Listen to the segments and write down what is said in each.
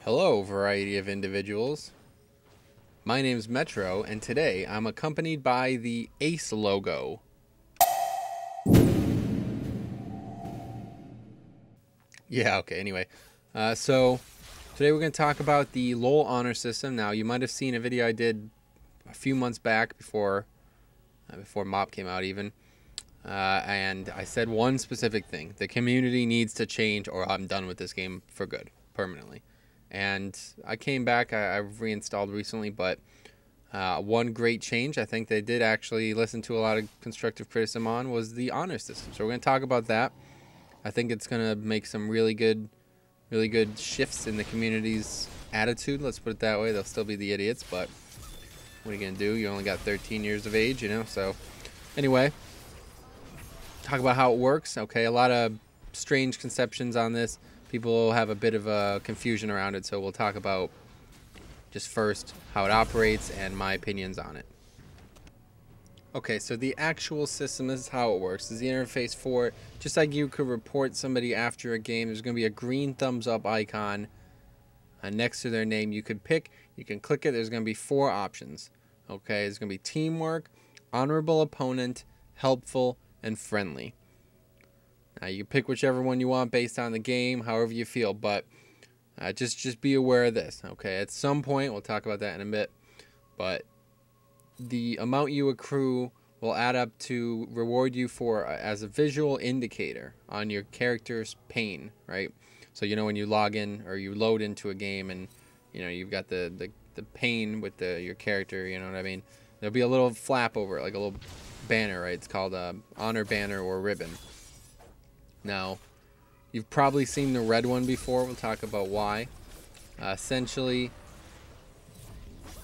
Hello, variety of individuals. My name's Metro, and today I'm accompanied by the Ace logo. Yeah, okay, anyway. So today we're going to talk about the LoL honor system. Now, you might have seen a video I did a few months back before MOP came out even. And I said one specific thing. The community needs to change or I'm done with this game for good, permanently. And I came back, I've reinstalled recently, but one great change I think they did actually listen to a lot of constructive criticism on was the honor system. So we're going to talk about that. I think it's going to make some really good shifts in the community's attitude. Let's put it that way. They'll still be the idiots, but what are you going to do? You only got 13 years of age, you know? So anyway, talk about how it works. Okay, a lot of strange conceptions on this. People have a bit of a confusion around it, so we'll talk about just first how it operates and my opinions on it. Okay, so the actual system, this is how it works. This is the interface for it. Just like you could report somebody after a game, there's going to be a green thumbs up icon next to their name. You could pick, you can click it. There's going to be 4 options. Okay, there's going to be teamwork, honorable opponent, helpful, and friendly. Now you pick whichever one you want based on the game, however you feel, but just be aware of this. Okay, at some point, we'll talk about that in a bit, but the amount you accrue will add up to reward you for as a visual indicator on your character's pane, right? So you know when you log in or you load into a game and you know you've got the pane with your character, you know what I mean? There'll be a little flap over it, like a little banner, right? It's called a honor banner or ribbon. Now, you've probably seen the red one before. We'll talk about why. Essentially,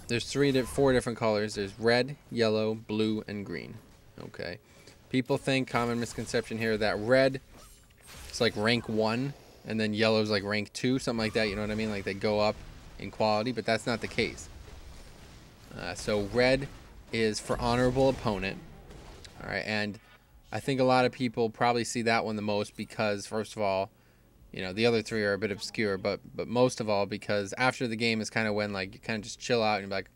there's 4 different colors. There's red, yellow, blue, and green. Okay. People think, common misconception here, that red is like rank 1, and then yellow is like rank 2, something like that. You know what I mean? Like they go up in quality, but that's not the case. So red is for honorable opponent. All right, and I think a lot of people probably see that one the most because, first of all, you know, the other 3 are a bit obscure, but most of all because after the game is kind of when, like, you kind of just chill out and be like,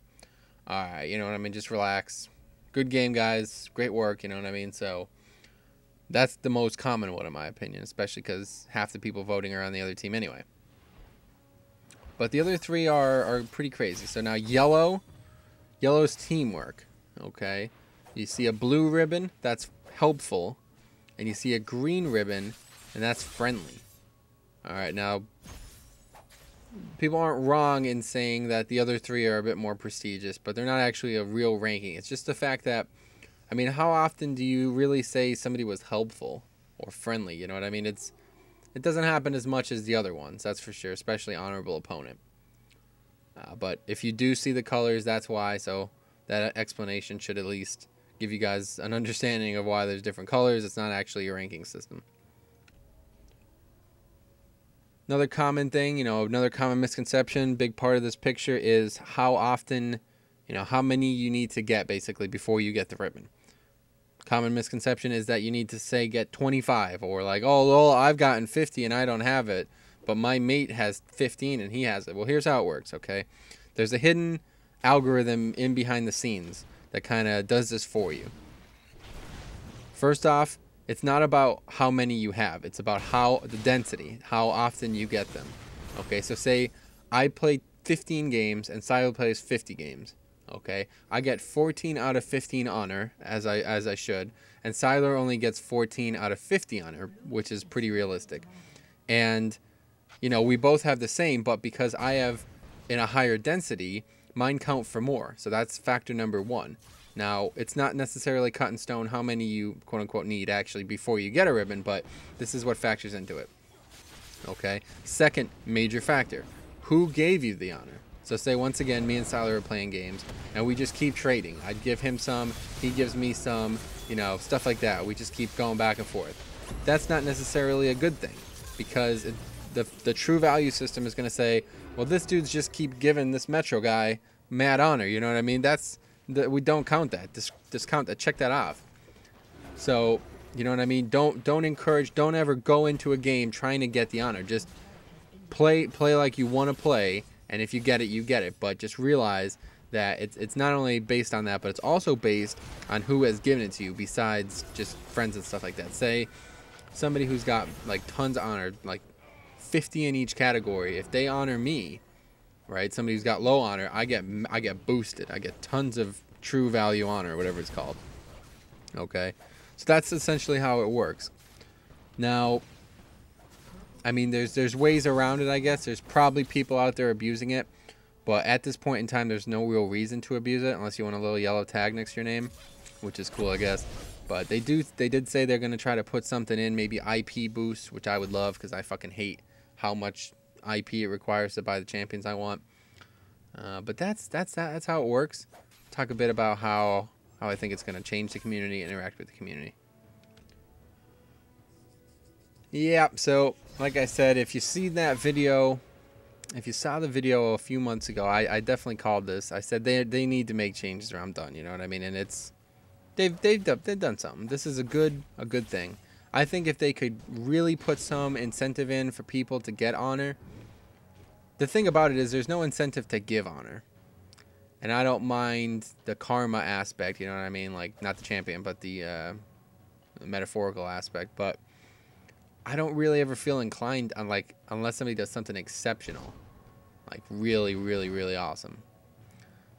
all right, you know what I mean, just relax. Good game, guys. Great work, you know what I mean? So that's the most common one, in my opinion, especially because half the people voting are on the other team anyway. But the other 3 are pretty crazy. So now yellow's teamwork, okay? You see a blue ribbon, that's helpful, and you see a green ribbon, and that's friendly. All right, now people aren't wrong in saying that the other 3 are a bit more prestigious, but they're not actually a real ranking. It's just the fact that, I mean, how often do you really say somebody was helpful or friendly? You know what I mean? It doesn't happen as much as the other ones, that's for sure, especially honorable opponent. But if you do see the colors, that's why. So that explanation should at least give you guys an understanding of why there's different colors. It's not actually a ranking system. Another common thing, you know, another common misconception, big part of this picture is how often, you know, how many you need to get basically before you get the ribbon. Common misconception is that you need to say get 25 or like, oh, well, I've gotten 50 and I don't have it, but my mate has 15 and he has it. Well, here's how it works, okay? There's a hidden algorithm in behind the scenes that kind of does this for you. First off, it's not about how many you have. It's about the density, how often you get them. Okay, so say I play 15 games and Silo plays 50 games. Okay, I get 14 out of 15 honor, as I should, and Siler only gets 14 out of 50 honor, which is pretty realistic. And, you know, we both have the same, but because I have in a higher density, mine count for more. So that's factor number 1. Now, it's not necessarily cut in stone how many you, quote-unquote, need actually before you get a ribbon, but this is what factors into it. Okay? Second major factor, who gave you the honor? So say, once again, me and Siler are playing games, and we just keep trading. I'd give him some, he gives me some, you know, stuff like that. We just keep going back and forth. That's not necessarily a good thing, because the true value system is going to say, well, this dude's just keep giving this Metro guy mad honor, you know what I mean? We don't count that. Discount that. Check that off. So, you know what I mean? Don't encourage. Don't ever go into a game trying to get the honor. Just play like you want to play, and if you get it, you get it. But just realize that it's not only based on that, but it's also based on who has given it to you, besides just friends and stuff like that. Say somebody who's got like tons of honor, like 50 in each category. If they honor me, right? Somebody who's got low honor, I get boosted. I get tons of true value honor, whatever it's called. Okay, so that's essentially how it works. Now, I mean, there's ways around it, I guess. There's probably people out there abusing it, but at this point in time, there's no real reason to abuse it unless you want a little yellow tag next to your name, which is cool, I guess. But they did say they're gonna try to put something in, maybe IP boost, which I would love because I fucking hate how much IP it requires to buy the champions I want. But that's how it works. Talk a bit about how I think it's gonna change the community, interact with the community. Yeah, so like I said, if you see that video, if you saw the video a few months ago, I definitely called this. I said they need to make changes or I'm done. You know what I mean? And it's they've done something. This is a good thing. I think if they could really put some incentive in for people to get honor. The thing about it is there's no incentive to give honor. And I don't mind the karma aspect, you know what I mean? Like, not the champion, but the metaphorical aspect. But I don't really ever feel inclined on, like, unless somebody does something exceptional. Like, really, really, really awesome.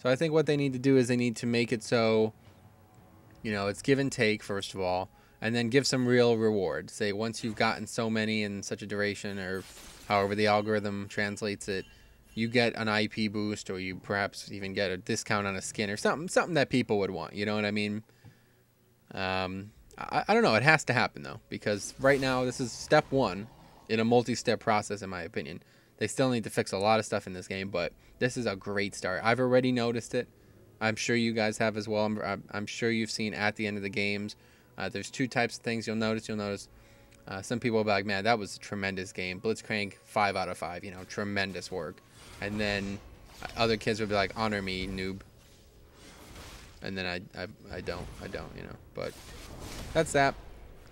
So I think what they need to do is they need to make it so, you know, it's give and take, first of all. And then give some real reward. Say, once you've gotten so many in such a duration, or however the algorithm translates it, you get an IP boost, or you perhaps even get a discount on a skin, or something that people would want. You know what I mean? I don't know. It has to happen, though, because right now this is step one in a multi-step process, in my opinion. They still need to fix a lot of stuff in this game, but this is a great start. I've already noticed it. I'm sure you guys have as well. I'm sure you've seen at the end of the games. There's two types of things you'll notice. Some people will be like, man, that was a tremendous game. Blitzcrank, 5 out of 5, you know, tremendous work. And then other kids would be like, honor me, noob. And then I don't, you know. But that's that.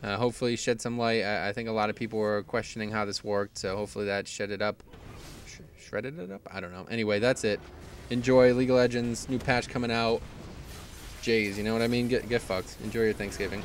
Hopefully shed some light. I think a lot of people were questioning how this worked, so hopefully that shredded it up. I don't know. Anyway, that's it. Enjoy League of Legends, new patch coming out. Jays, you know what I mean? Get fucked. Enjoy your Thanksgiving.